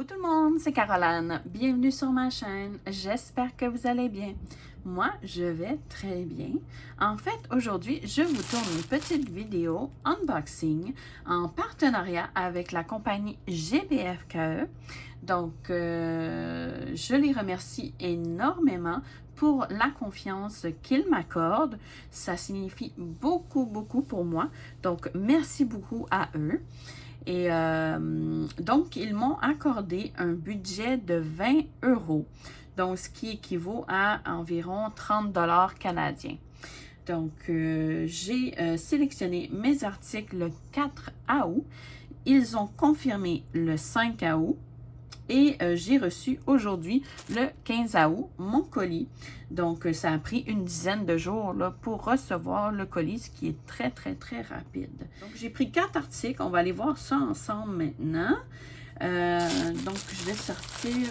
Coucou tout le monde, c'est Caroline. Bienvenue sur ma chaîne. J'espère que vous allez bien. Moi, je vais très bien. En fait, aujourd'hui, je vous tourne une petite vidéo unboxing en partenariat avec la compagnie GBFKE. Donc, je les remercie énormément pour la confiance qu'ils m'accordent. Ça signifie beaucoup pour moi. Donc, merci beaucoup à eux. Et donc, ils m'ont accordé un budget de 20 €, donc ce qui équivaut à environ 30 $ canadiens. Donc, j'ai sélectionné mes articles le 4 août. Ils ont confirmé le 5 août. Et j'ai reçu aujourd'hui, le 15 août, mon colis. Donc, ça a pris une dizaine de jours là, pour recevoir le colis, ce qui est très rapide. Donc, j'ai pris 4 articles. On va aller voir ça ensemble maintenant. Donc, je vais sortir...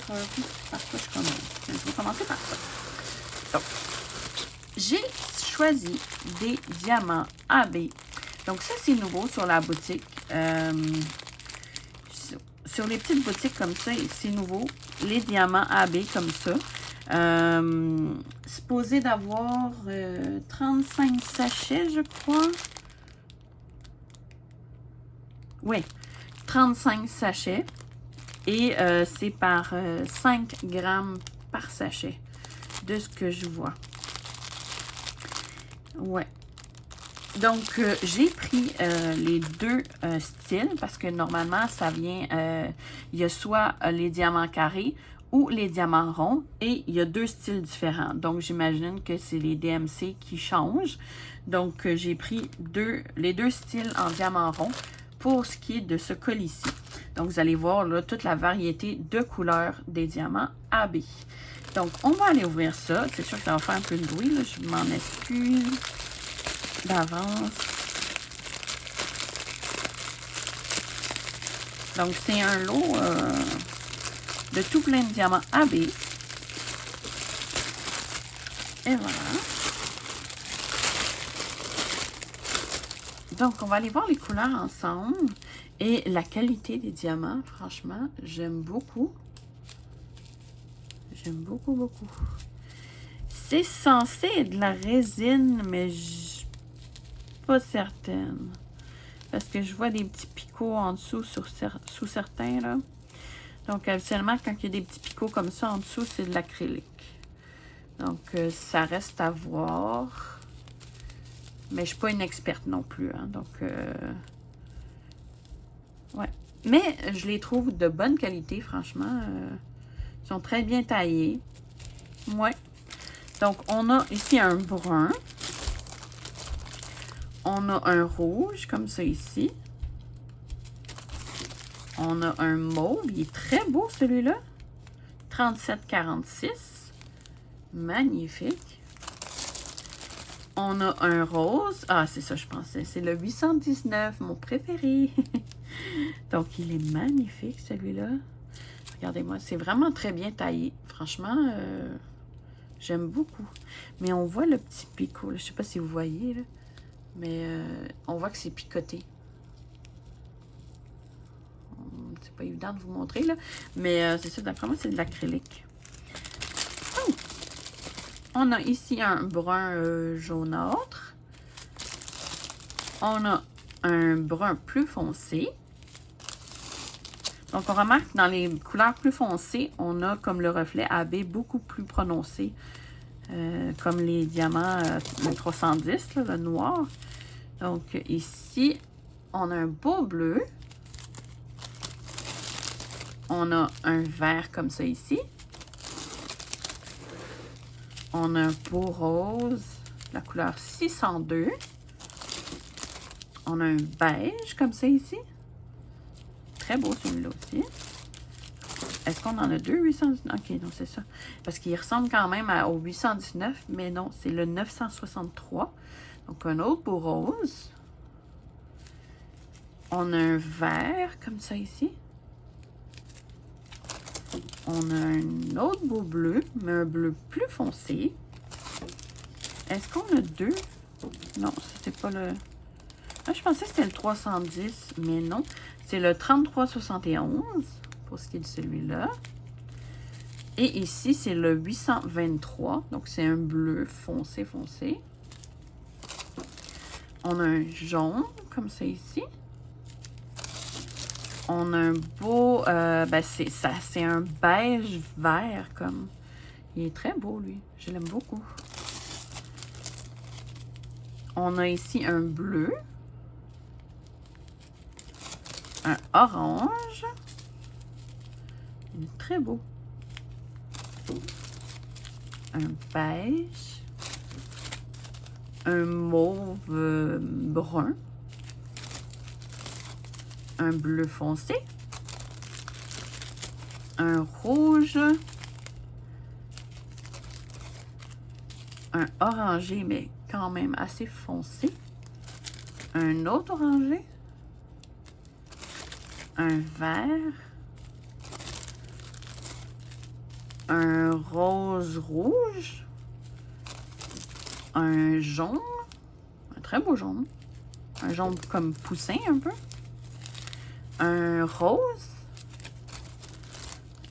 par quoi je commence? Je vais commencer par ça. Donc, j'ai choisi des diamants AB. Donc, ça, c'est nouveau sur la boutique. Sur les petites boutiques comme ça, c'est nouveau. Les diamants AB comme ça. Supposé d'avoir 35 sachets, je crois. Oui, 35 sachets. Et c'est par 5 grammes par sachet, de ce que je vois. Ouais. Donc, j'ai pris les deux styles parce que normalement, ça vient, il y a soit les diamants carrés ou les diamants ronds et il y a deux styles différents. Donc, j'imagine que c'est les DMC qui changent. Donc, j'ai pris les deux styles en diamant rond pour ce qui est de ce colis-ci. Donc, vous allez voir là toute la variété de couleurs des diamants AB. Donc, on va aller ouvrir ça. C'est sûr que ça va faire un peu de bruit, là. Je m'en excuse d'avance. Donc, c'est un lot de tout plein de diamants AB. Et voilà. Donc, on va aller voir les couleurs ensemble. Et la qualité des diamants, franchement, j'aime beaucoup. J'aime beaucoup. C'est censé être de la résine, mais pas certaine. Parce que je vois des petits picots en dessous sous certains, là. Donc, habituellement, quand il y a des petits picots comme ça en dessous, c'est de l'acrylique. Donc, ça reste à voir. Mais je ne suis pas une experte non plus, hein. Donc, ouais. Mais je les trouve de bonne qualité, franchement. Ils sont très bien taillés. Ouais. Donc, on a ici un brun. On a un rouge, comme ça ici. On a un mauve. Il est très beau, celui-là. 37,46. Magnifique. On a un rose. Ah, c'est ça, je pensais. C'est le 819, mon préféré. Donc, il est magnifique, celui-là. Regardez-moi, c'est vraiment très bien taillé. Franchement, j'aime beaucoup. Mais on voit le petit picot. Là. Je ne sais pas si vous voyez, là. Mais on voit que c'est picoté. C'est pas évident de vous montrer, là. Mais c'est ça, d'après moi, c'est de l'acrylique. Oh! On a ici un brun jaunâtre. On a un brun plus foncé. Donc, on remarque que dans les couleurs plus foncées, on a comme le reflet AB beaucoup plus prononcé. Comme les diamants, le 310, là, le noir. Donc, ici, on a un beau bleu. On a un vert comme ça ici. On a un beau rose, la couleur 602. On a un beige comme ça ici. Très beau celui-là aussi. Est-ce qu'on en a deux 819? Ok, non, c'est ça. Parce qu'il ressemble quand même au 819, mais non, c'est le 963. Donc, un autre beau rose. On a un vert comme ça ici. On a un autre beau bleu, mais un bleu plus foncé. Est-ce qu'on a deux? Non, ça c'est pas le... Ah, je pensais que c'était le 310, mais non. C'est le 3371. pour ce qui est de celui-là. Et ici, c'est le 823. Donc, c'est un bleu foncé, foncé. On a un jaune, comme ça ici. On a un beau... c'est un beige vert, comme... Il est très beau, lui. Je l'aime beaucoup. On a ici un bleu. Un orange. Il est très beau. Un beige. Un mauve brun. Un bleu foncé. Un rouge. Un orangé, mais quand même assez foncé. Un autre orangé. Un vert. Un rose rouge. Un jaune. Un très beau jaune. Un jaune comme poussin un peu. Un rose.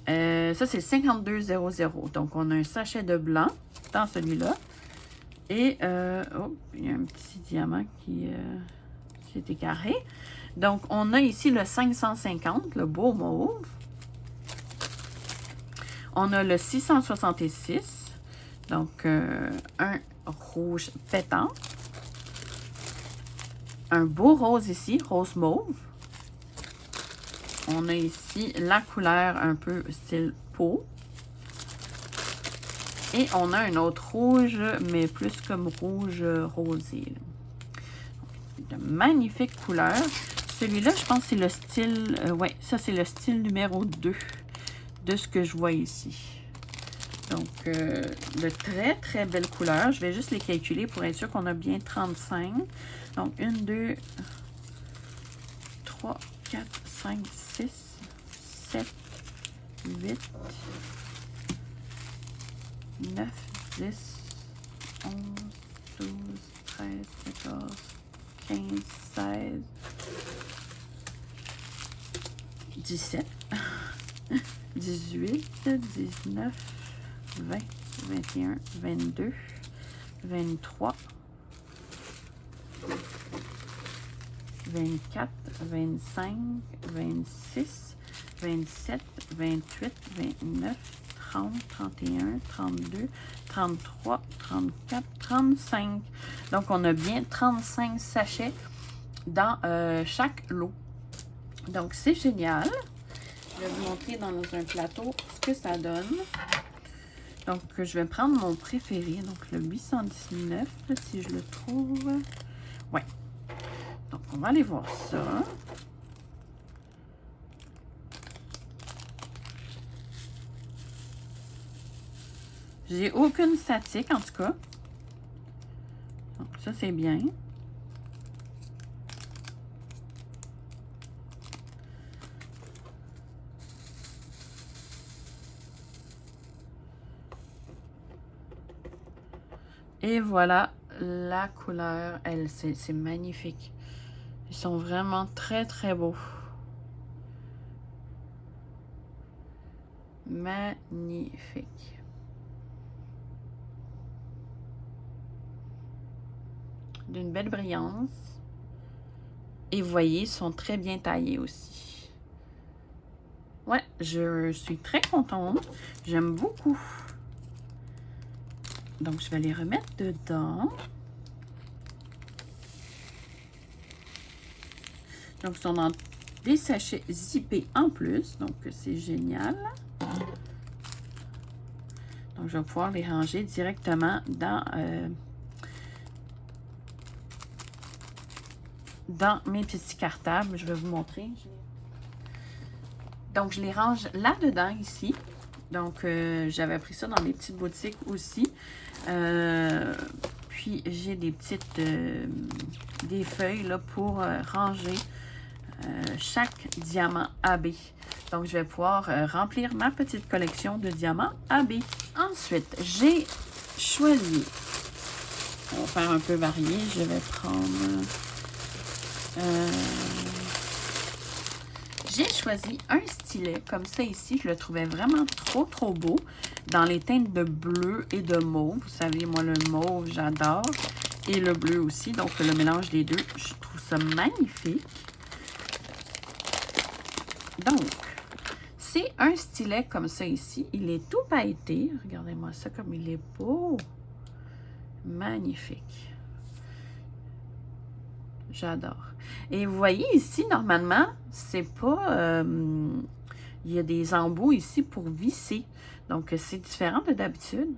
Ça, c'est 5200. Donc, on a un sachet de blanc dans celui-là. Et, oh, il y a un petit diamant qui est écarré. Donc, on a ici le 550, le beau mauve. On a le 666. Donc, un rouge pétant. Un beau rose ici, rose mauve. On a ici la couleur un peu style peau. Et on a un autre rouge, mais plus comme rouge rosé. De magnifiques couleurs. Celui-là, je pense que c'est le style... ouais, ça, c'est le style numéro 2 de ce que je vois ici. Donc, de très, très belles couleurs. Je vais juste les calculer pour être sûr qu'on a bien 35. Donc, 1, 2, 3, 4, 5, 6, 7, 8, 9, 10, 11, 12, 13, 14, 15, 16, 17, 18, 19, 20, 21, 22, 23, 24, 25, 26, 27, 28, 29, 30, 31, 32, 33, 34, 35. Donc, on a bien 35 sachets dans chaque lot. Donc, c'est génial. Je vais vous montrer dans un plateau ce que ça donne. Donc, je vais prendre mon préféré, donc le 819, là, si je le trouve. Ouais. Donc, on va aller voir ça. J'ai aucune statique, en tout cas. Donc, ça, c'est bien. Et voilà la couleur. C'est magnifique. Ils sont vraiment très, très beaux. Magnifique. D'une belle brillance. Et vous voyez, ils sont très bien taillés aussi. Ouais, je suis très contente. J'aime beaucoup. Donc, je vais les remettre dedans. Donc, ils sont dans des sachets zippés en plus. Donc, c'est génial. Donc, je vais pouvoir les ranger directement dans mes petits cartables. Je vais vous montrer. Donc, je les range là-dedans, ici. Donc, j'avais pris ça dans les petites boutiques aussi. Puis, j'ai des petites... des feuilles là, pour ranger chaque diamant AB. Donc, je vais pouvoir remplir ma petite collection de diamants AB. Ensuite, j'ai choisi... On va faire un peu varié. Je vais prendre... J'ai choisi un stylet comme ça ici. Je le trouvais vraiment trop beau dans les teintes de bleu et de mauve. Vous savez, moi, le mauve, j'adore. Et le bleu aussi. Donc, le mélange des deux, je trouve ça magnifique. Donc, c'est un stylet comme ça ici. Il est tout pailleté. Regardez-moi ça comme il est beau. Magnifique. J'adore. Et vous voyez ici, normalement, c'est pas... il y a des embouts ici pour visser. Donc, c'est différent de d'habitude.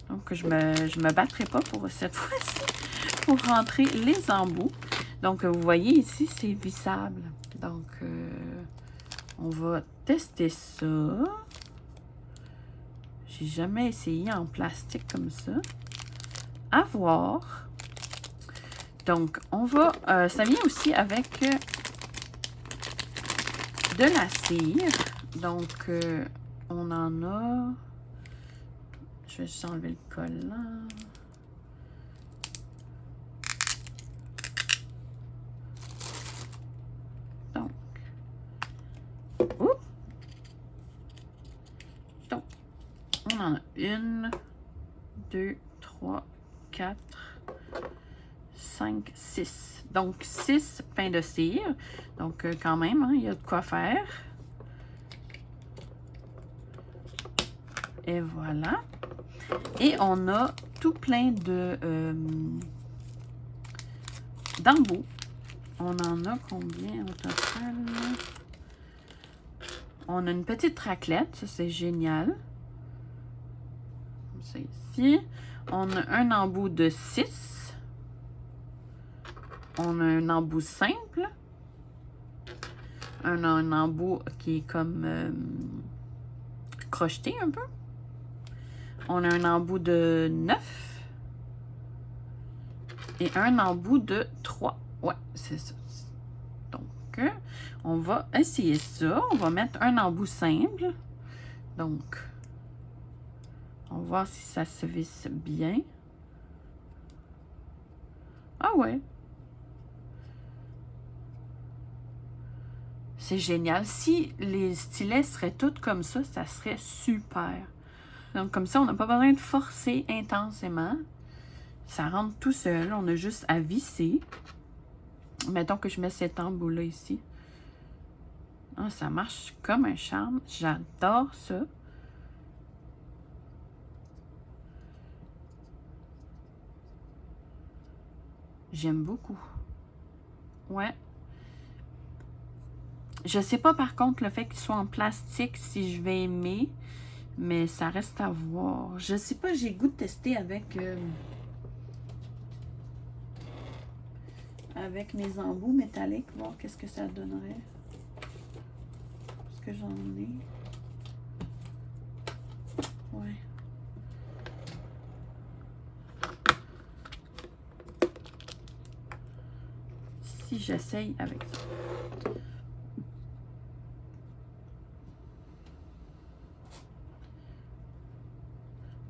Donc, je me battrai pas pour cette fois-ci pour rentrer les embouts. Donc, vous voyez ici, c'est vissable. Donc, on va tester ça. J'ai jamais essayé en plastique comme ça. À voir. Donc, on va... ça vient aussi avec de la cire. Donc, on en a... Je vais juste enlever le collant. Donc, oups. Donc, on en a 1, 2, 3, 4, 5, 6. Donc, 6 pains de cire. Donc, quand même, hein, il y a de quoi faire. Et voilà. Et on a tout plein de d'embouts. On en a combien au total? On a une petite raclette. Ça, c'est génial. Comme ça ici. On a un embout de 6. On a un embout simple. Un embout qui est comme crocheté un peu. On a un embout de 9 et un embout de 3. Ouais, c'est ça. Donc, on va essayer ça. On va mettre un embout simple. Donc, on va voir si ça se visse bien. Ah ouais. C'est génial. Si les stylets seraient tous comme ça serait super. Donc, comme ça, on n'a pas besoin de forcer intensément. Ça rentre tout seul. On a juste à visser. Mettons que je mets cet embout-là ici. Ah, ça marche comme un charme. J'adore ça. J'aime beaucoup. Ouais. Je sais pas par contre le fait qu'il soit en plastique si je vais aimer. Mais ça reste à voir. Je sais pas, j'ai goût de tester avec mes embouts métalliques, voir qu'est-ce que ça donnerait. Parce que j'en ai. Ouais. Si j'essaye avec ça.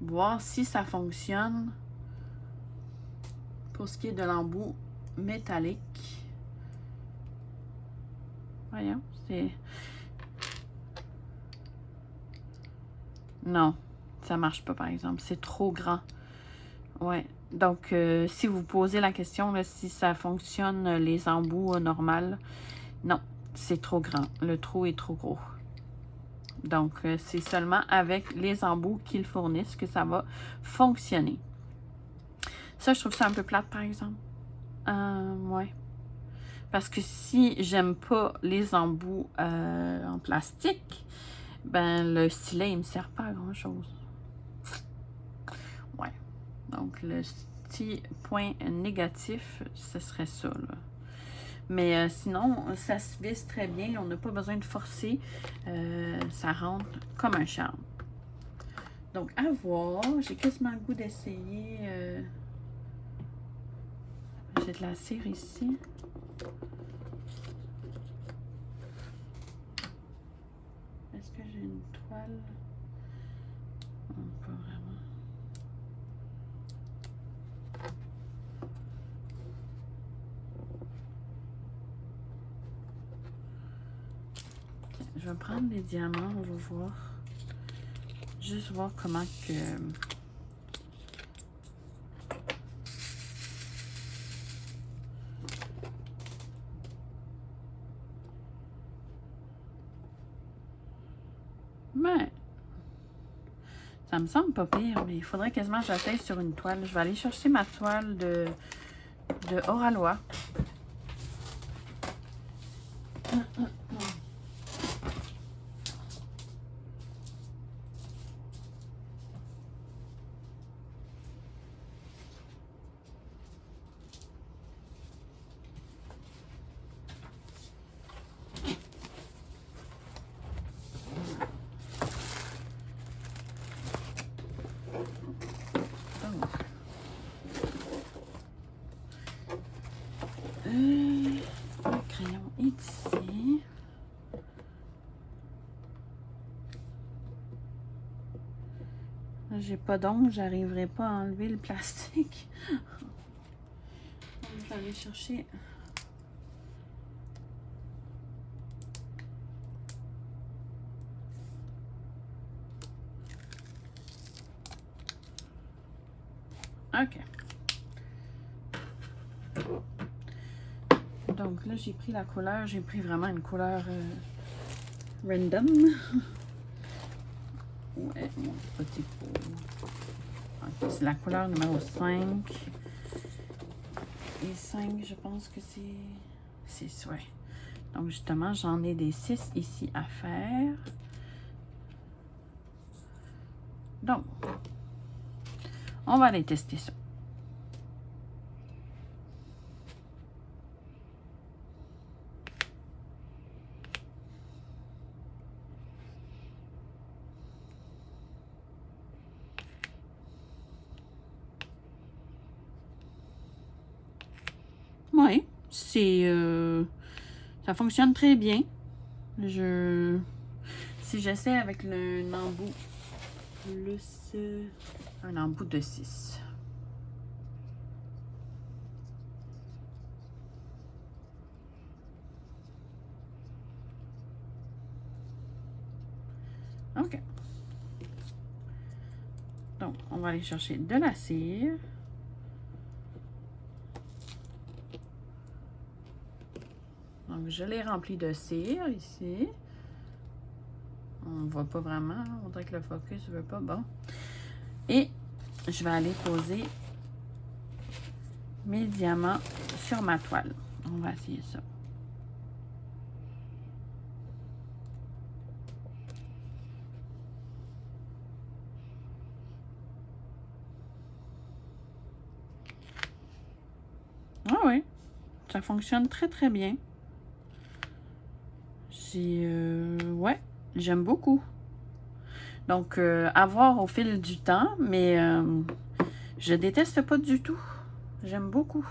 Voir si ça fonctionne pour ce qui est de l'embout métallique. Voyons, c'est... Non, ça marche pas par exemple. C'est trop grand. Ouais. Donc, si vous posez la question là, si ça fonctionne les embouts normales, non, c'est trop grand. Le trou est trop gros. Donc, c'est seulement avec les embouts qu'ils fournissent que ça va fonctionner. Ça, je trouve ça un peu plate, par exemple. Ouais. Parce que si j'aime pas les embouts en plastique, ben le stylet, il me sert pas à grand-chose. Ouais. Donc, le petit point négatif, ce serait ça, là. Mais sinon, ça se visse très bien. On n'a pas besoin de forcer. Ça rentre comme un charme. Donc, à voir. J'ai quasiment le goût d'essayer. J'ai de la cire ici. Est-ce que j'ai une toile? Non, pas vraiment. vais prendre les diamants, on va voir. Juste voir comment que... Mais... ça me semble pas pire, mais il faudrait quasiment que j'atteigne sur une toile. Je vais aller chercher ma toile de Oralois. Le crayon est ici. J'ai pas d'ongle, j'arriverai pas à enlever le plastique. Donc, je vais aller chercher. OK. Donc là, j'ai pris la couleur. J'ai pris vraiment une couleur random. Ouais, mon petit pot. Okay, c'est la couleur numéro 5. Et 5, je pense que c'est 6, ouais. Donc justement, j'en ai des 6 ici à faire. Donc, on va aller tester ça. Oui, ça fonctionne très bien. Si j'essaie avec un embout plus un embout de 6. OK. Donc, on va aller chercher de la cire. Donc, je l'ai rempli de cire ici. On ne voit pas vraiment. On dirait que le focus ne veut pas. Bon. Et je vais aller poser mes diamants sur ma toile. On va essayer ça. Ah oui, ça fonctionne très très bien. Ouais, j'aime beaucoup. Donc, à voir au fil du temps, mais je déteste pas du tout. J'aime beaucoup.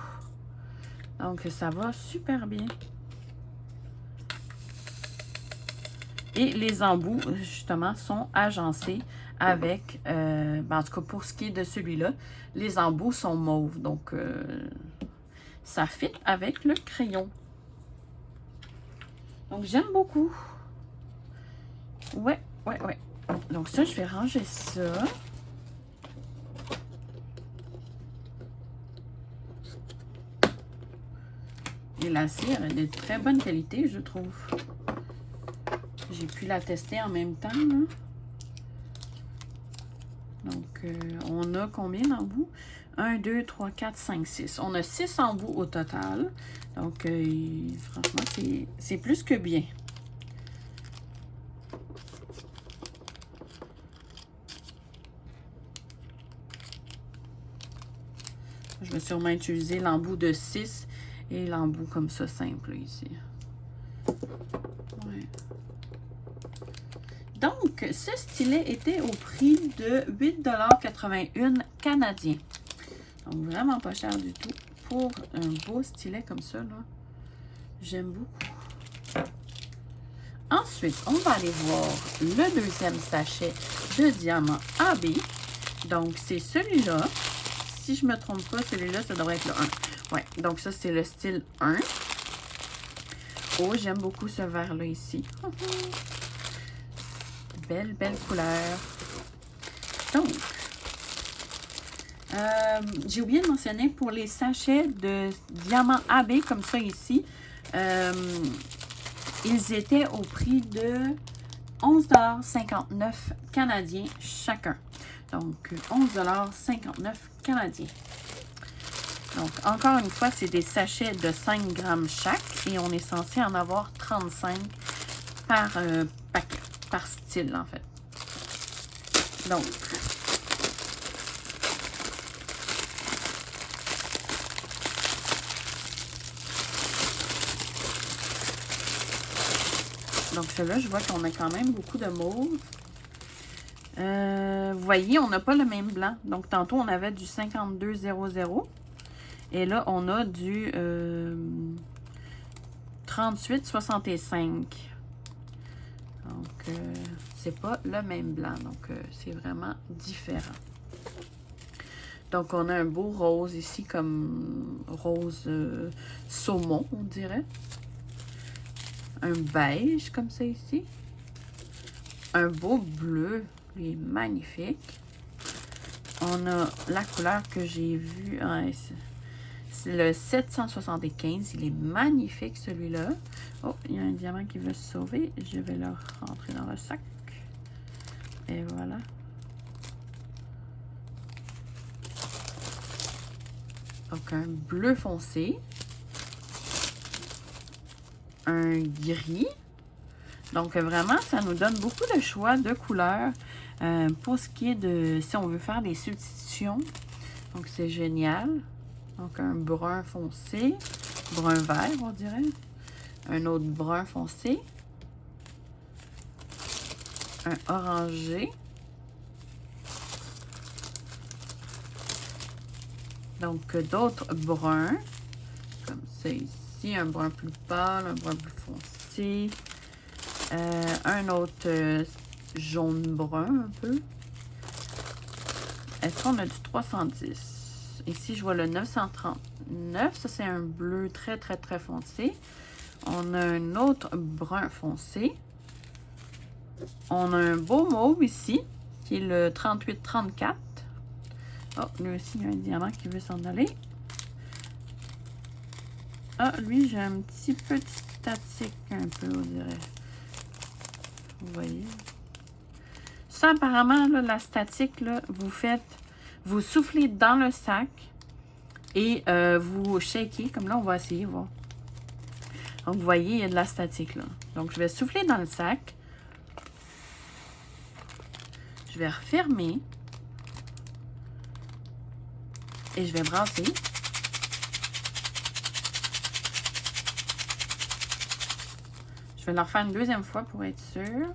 Donc, ça va super bien. Et les embouts, justement, sont agencés avec, en tout cas pour ce qui est de celui-là, les embouts sont mauves. Donc, ça fit avec le crayon. Donc, j'aime beaucoup. Ouais. Donc, ça, je vais ranger ça. Et la cire est de très bonne qualité, je trouve. J'ai pu la tester en même temps, là. Donc, on a combien d'embouts? 1, 2, 3, 4, 5, 6. On a 6 embouts au total. Donc, franchement, c'est plus que bien. Je vais sûrement utiliser l'embout de 6 et l'embout comme ça, simple, ici. Ouais. Donc, ce stylet était au prix de 8,81 $ canadiens. Donc, vraiment pas cher du tout pour un beau stylet comme ça, là. J'aime beaucoup. Ensuite, on va aller voir le deuxième sachet de diamant AB. Donc, c'est celui-là. Si je ne me trompe pas, celui-là, ça devrait être le 1. Ouais, donc ça, c'est le style 1. Oh, j'aime beaucoup ce vert-là ici. belle, belle couleur. Donc, j'ai oublié de mentionner pour les sachets de diamants AB comme ça ici, ils étaient au prix de 11,59 $ canadiens chacun. Donc, 11,59 $ canadiens. Donc, encore une fois, c'est des sachets de 5 grammes chaque et on est censé en avoir 35 par paquet, par style en fait. Donc, celui-là, je vois qu'on a quand même beaucoup de mauve. Vous voyez, on n'a pas le même blanc. Donc, tantôt, on avait du 52,00. Et là, on a du 38,65. Donc, c'est pas le même blanc. Donc, c'est vraiment différent. Donc, on a un beau rose ici, comme rose saumon, on dirait. Un beige, comme ça ici. Un beau bleu. Il est magnifique. On a la couleur que j'ai vue. C'est le 775. Il est magnifique, celui-là. Oh, il y a un diamant qui veut se sauver. Je vais le rentrer dans le sac. Et voilà. Donc, un bleu foncé. Un gris. Donc, vraiment, ça nous donne beaucoup de choix de couleurs pour ce qui est de... Si on veut faire des substitutions. Donc, c'est génial. Donc, un brun foncé. Brun vert, on dirait. Un autre brun foncé. Un orangé. Donc, d'autres bruns. Comme ça ici. Un brun plus pâle, un brun plus foncé. Un autre jaune-brun un peu. Est-ce qu'on a du 310? Ici, je vois le 939. Ça, c'est un bleu très, très, très foncé. On a un autre brun foncé. On a un beau mauve ici, qui est le 3834. Oh, lui aussi, il y a un diamant qui veut s'en aller. Ah, lui, j'ai un petit statique un peu, on dirait. Vous voyez? Ça, apparemment, là, la statique, là, vous soufflez dans le sac et vous shakez. Comme là, on va essayer, voir. Donc, vous voyez, il y a de la statique, là. Donc, je vais souffler dans le sac. Je vais refermer. Et je vais brasser. Je vais le refaire une deuxième fois pour être sûr.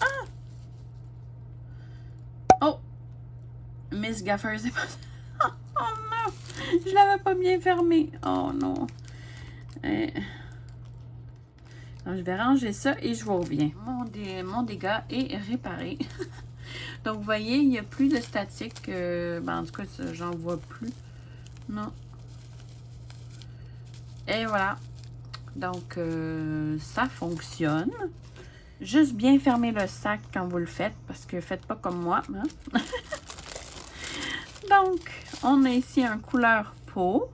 Ah! Oh! Miss Gaffer, c'est pas... Oh non! Je l'avais pas bien fermé. Oh non! Donc, je vais ranger ça et je vous reviens. Mon dégât est réparé. Donc, vous voyez, il n'y a plus de statique. En tout cas, j'en vois plus. Non. Et voilà. Donc, ça fonctionne. Juste bien fermer le sac quand vous le faites, parce que faites pas comme moi. Hein? Donc, on a ici un couleur peau.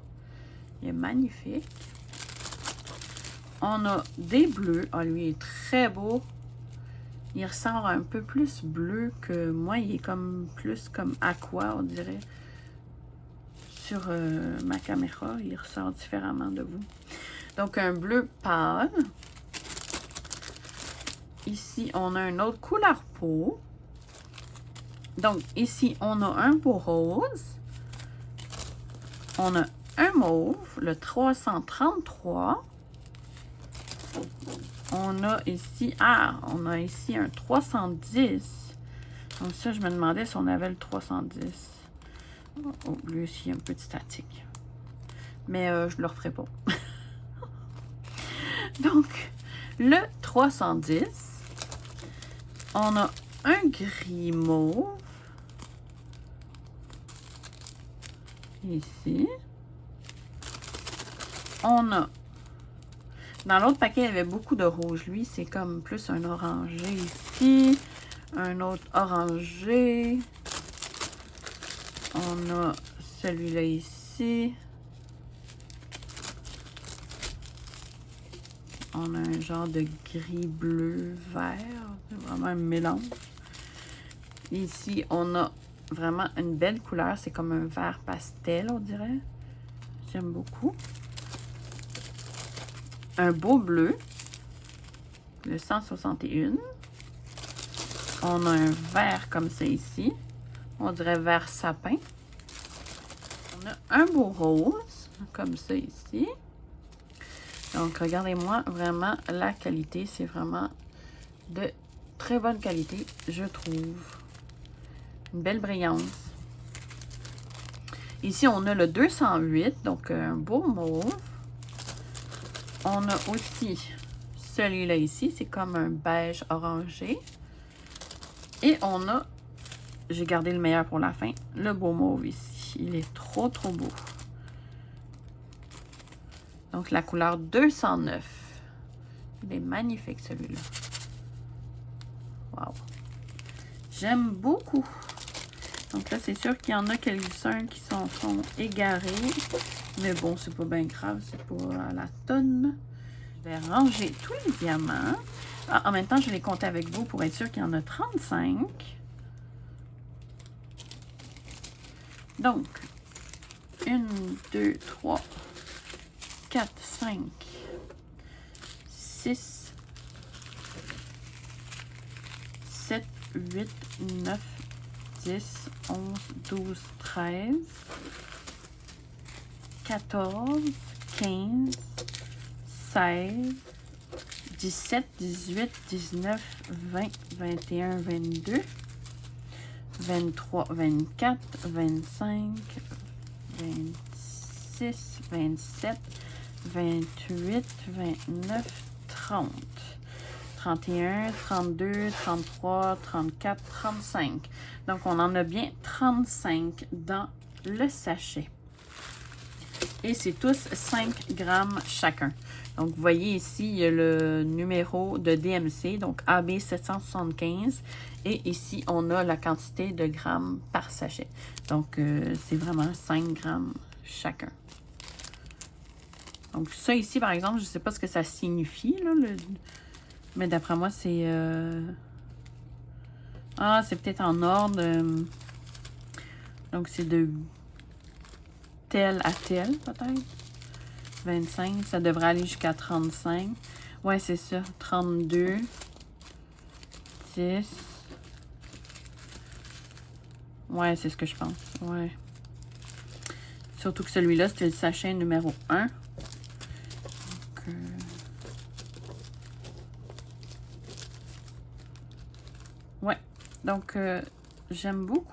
Il est magnifique. On a des bleus. Ah, lui, il est très beau. Il ressort un peu plus bleu que moi. Il est comme plus comme aqua, on dirait. Sur ma caméra, il ressort différemment de vous. Donc, un bleu pâle. Ici, on a une autre couleur peau. Donc, ici, on a un beau rose. On a un mauve, le 333. On a ici, on a ici un 310. Donc ça, je me demandais si on avait le 310. Oh, lui aussi, il y a un petit statique. Mais je ne le referai pas. Donc, le 310. On a un gris mauve. Ici. On a... Dans l'autre paquet, il y avait beaucoup de rouge. Lui, c'est comme plus un orangé ici. Un autre orangé. On a celui-là ici. On a un genre de gris, bleu, vert. C'est vraiment un mélange. Ici, on a vraiment une belle couleur. C'est comme un vert pastel, on dirait. J'aime beaucoup. Un beau bleu. Le 161. On a un vert comme ça ici. On dirait vert sapin. On a un beau rose, comme ça ici. Donc, regardez-moi vraiment la qualité. C'est vraiment de très bonne qualité, je trouve. Une belle brillance. Ici, on a le 208, donc un beau mauve. On a aussi celui-là ici, c'est comme un beige orangé. Et on a, j'ai gardé le meilleur pour la fin, le beau mauve ici. Il est trop, trop beau. Donc, la couleur 209. Il est magnifique, celui-là. Wow! J'aime beaucoup. Donc là, c'est sûr qu'il y en a quelques-uns qui sont égarés. Mais bon, c'est pas bien grave. C'est pas à la tonne. Je vais ranger tous les diamants. Ah, en même temps, je vais les compter avec vous pour être sûr qu'il y en a 35. Donc, 1, 2, 3, 4, 5, 6, 7, 8, 9, 10, 11, 12, 13, 14, 15, 16, 17, 18, 19, 20, 21, 22, 23, 24, 25, 26, 27, 28, 29, 30, 31, 32, 33, 34, 35. Donc, on en a bien 35 dans le sachet. Et c'est tous 5 grammes chacun. Donc, vous voyez ici, il y a le numéro de DMC, donc AB 775. Et ici, on a la quantité de grammes par sachet. Donc, c'est vraiment 5 grammes chacun. Donc, ça ici, par exemple, je ne sais pas ce que ça signifie, là, mais d'après moi, c'est... Ah, c'est peut-être en ordre. Donc, c'est de tel à tel, peut-être. 25, ça devrait aller jusqu'à 35. Ouais, c'est ça. 32. 10. Ouais, c'est ce que je pense. Ouais. Surtout que celui-là, c'était le sachet numéro 1. Donc, ouais. Donc, j'aime beaucoup.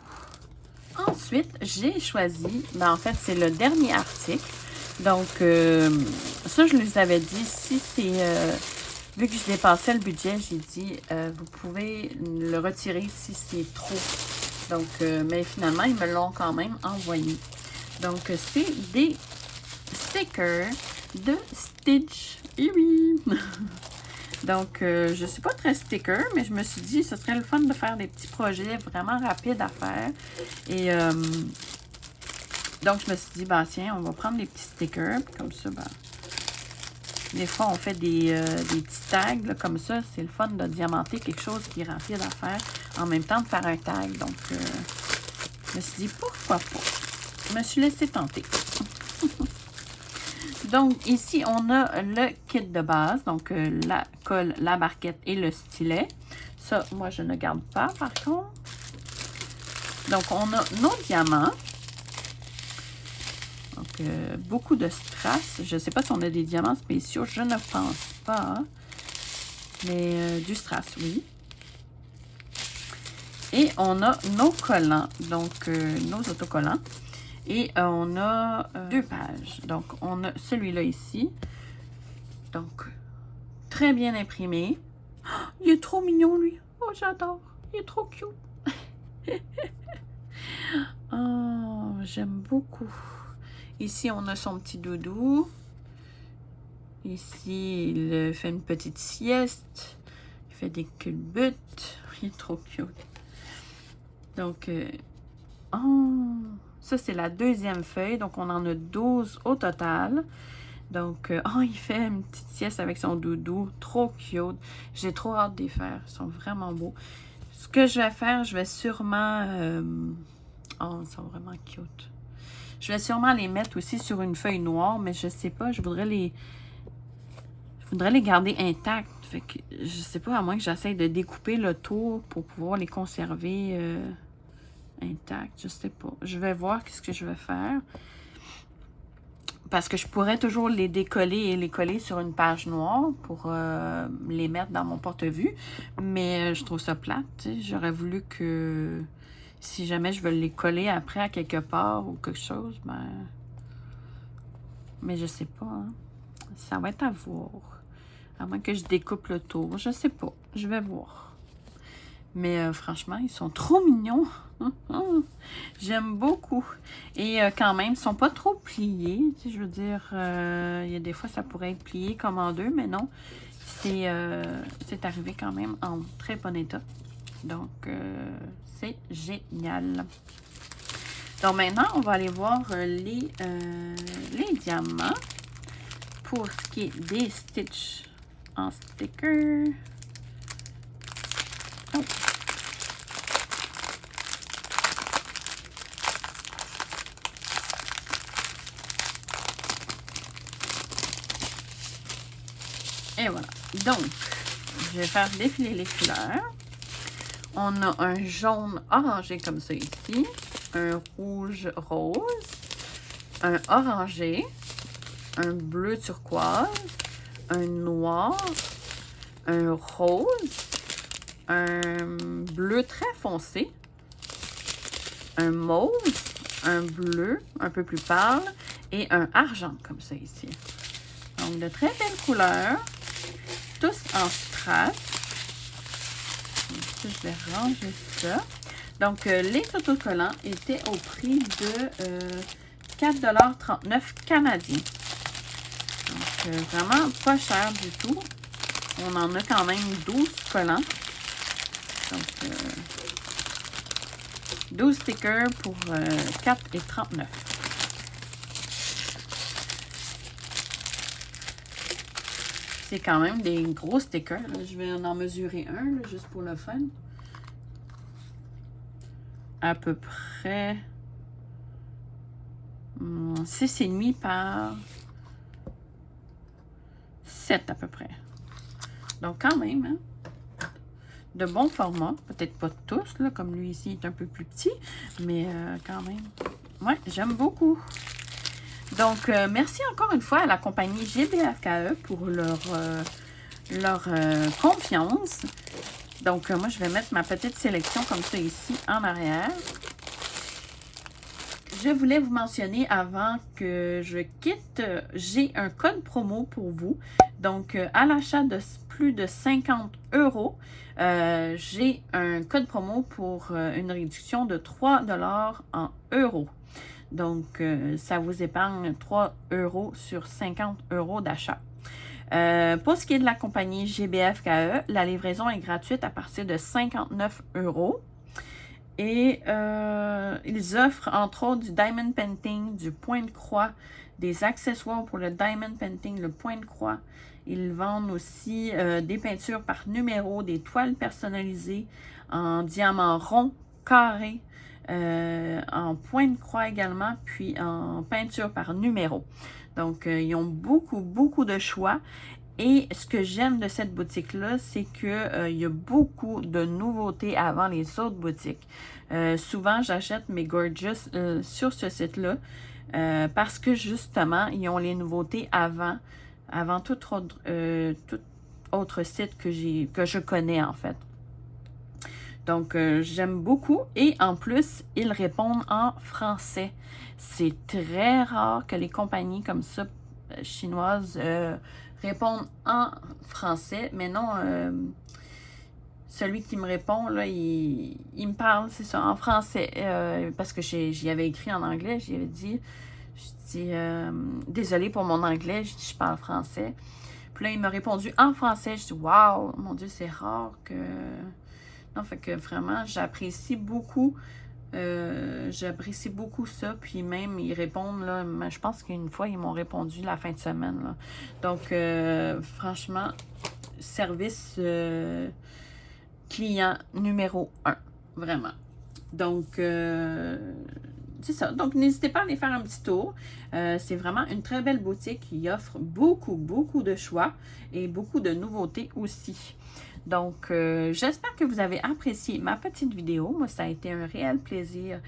Ensuite, j'ai choisi, en fait, c'est le dernier article. Donc, ça, je les avais dit, si c'est, vu que je dépassais le budget, j'ai dit, vous pouvez le retirer si c'est trop. Donc, mais finalement, ils me l'ont quand même envoyé. Donc, c'est des stickers de Stitch. Et oui! Donc, je ne suis pas très sticker, mais je me suis dit, ce serait le fun de faire des petits projets vraiment rapides à faire. Et donc, je me suis dit, tiens, on va prendre des petits stickers. Puis comme ça, des fois, on fait des petits tags, là, comme ça. C'est le fun de diamanter quelque chose qui est rapide à faire en même temps de faire un tag. Donc, je me suis dit, pourquoi pas? Je me suis laissée tenter. Donc, ici, on a le kit de base. Donc, la colle, la barquette et le stylet. Ça, moi, je ne garde pas, par contre. Donc, on a nos diamants. Donc, beaucoup de strass. Je ne sais pas si on a des diamants spéciaux. Je ne pense pas. Mais du strass, oui. Et on a nos collants. Donc, nos autocollants. Et on a 2 pages. Donc, on a celui-là ici. Donc, très bien imprimé. Oh, il est trop mignon, lui. Oh, j'adore. Il est trop cute. Oh, j'aime beaucoup. Ici, on a son petit doudou. Ici, il fait une petite sieste. Il fait des culbutes. Il est trop cute. Donc, oh, ça, c'est la deuxième feuille. Donc, on en a 12 au total. Donc, oh, il fait une petite sieste avec son doudou. Trop cute. J'ai trop hâte de les faire. Ils sont vraiment beaux. Ce que je vais faire, je vais sûrement... oh, ils sont vraiment cute. Je vais sûrement les mettre aussi sur une feuille noire, mais je sais pas. Je voudrais les garder intacts. Fait que, je sais pas, à moins que j'essaye de découper le tour pour pouvoir les conserver intacts. Je sais pas. Je vais voir qu'est-ce que je vais faire. Parce que je pourrais toujours les décoller et les coller sur une page noire pour les mettre dans mon porte-vue. Mais je trouve ça plate. J'aurais voulu que si jamais je veux les coller après à quelque part ou quelque chose, ben... Mais je sais pas. Hein. Ça va être à voir. À moins que je découpe le tour. Je sais pas. Je vais voir. Mais franchement, ils sont trop mignons. J'aime beaucoup. Et quand même, ils sont pas trop pliés. Tu sais, je veux dire, il y a des fois, ça pourrait être plié comme en deux, mais non. C'est arrivé quand même en très bon état. Donc, c'est génial. Donc, maintenant, on va aller voir les diamants. Pour ce qui est des Stitch en sticker. Oh. Et voilà. Donc, je vais faire défiler les couleurs. On a un jaune orangé comme ça ici. Un rouge rose. Un orangé. Un bleu turquoise. Un noir. Un rose. Un bleu très foncé. Un mauve. Un bleu un peu plus pâle. Et un argent comme ça ici. Donc, de très belles couleurs. Tous en strass. Je vais ranger ça. Donc, les autocollants étaient au prix de 4,39 $ canadiens. Donc, vraiment pas cher du tout. On en a quand même 12 collants. Donc, 12 stickers pour 4,39 $. C'est quand même des gros stickers. Là. Je vais en mesurer un, là, juste pour le fun. À peu près 6,5 par 7 à peu près. Donc quand même, hein, de bon format. Peut-être pas tous, là, comme lui ici est un peu plus petit, mais quand même. Ouais, j'aime beaucoup. Donc, merci encore une fois à la compagnie GBFKE pour leur confiance. Donc, moi, je vais mettre ma petite sélection comme ça ici en arrière. Je voulais vous mentionner avant que je quitte, j'ai un code promo pour vous. Donc, à l'achat de plus de 50 €, j'ai un code promo pour une réduction de 3 $ en euros. Donc, ça vous épargne 3 € sur 50 € d'achat. Pour ce qui est de la compagnie GBFKE, la livraison est gratuite à partir de 59 €. Et ils offrent entre autres du diamond painting, du point de croix, des accessoires pour le diamond painting, le point de croix. Ils vendent aussi des peintures par numéro, des toiles personnalisées en diamant rond, carré, en point de croix également, puis en peinture par numéro. Donc, ils ont beaucoup de choix. Et ce que j'aime de cette boutique-là, c'est qu'il y a beaucoup de nouveautés avant les autres boutiques. Souvent, j'achète mes Gorgeous sur ce site-là parce que justement, ils ont les nouveautés avant tout autre site que je connais en fait. Donc, j'aime beaucoup. Et en plus, ils répondent en français. C'est très rare que les compagnies comme ça, chinoises, répondent en français. Mais non, celui qui me répond, là, il me parle, c'est ça, en français. Parce que j'y avais écrit en anglais, j'y avais dit, Je dis, désolée pour mon anglais, je dis, je parle français. Puis là, il m'a répondu en français. Je dis, waouh, mon Dieu, c'est rare que... Non, fait que vraiment, j'apprécie beaucoup. J'apprécie beaucoup ça. Puis même, ils répondent, là, je pense qu'une fois, ils m'ont répondu la fin de semaine, là. Donc, franchement, service client numéro 1, vraiment. Donc, c'est ça. Donc, n'hésitez pas à aller faire un petit tour. C'est vraiment une très belle boutique qui offre beaucoup, beaucoup de choix et beaucoup de nouveautés aussi. Donc, j'espère que vous avez apprécié ma petite vidéo. Moi, ça a été un réel plaisir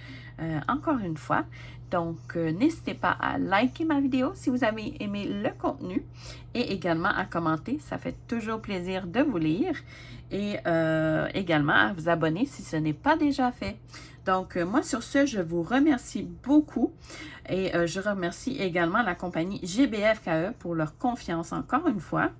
encore une fois. Donc, n'hésitez pas à liker ma vidéo si vous avez aimé le contenu et également à commenter. Ça fait toujours plaisir de vous lire et également à vous abonner si ce n'est pas déjà fait. Donc, moi, sur ce, je vous remercie beaucoup et je remercie également la compagnie GBFKE pour leur confiance encore une fois.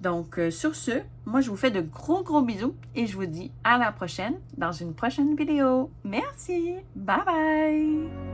Donc, sur ce, moi, je vous fais de gros bisous et je vous dis à la prochaine dans une prochaine vidéo. Merci! Bye bye!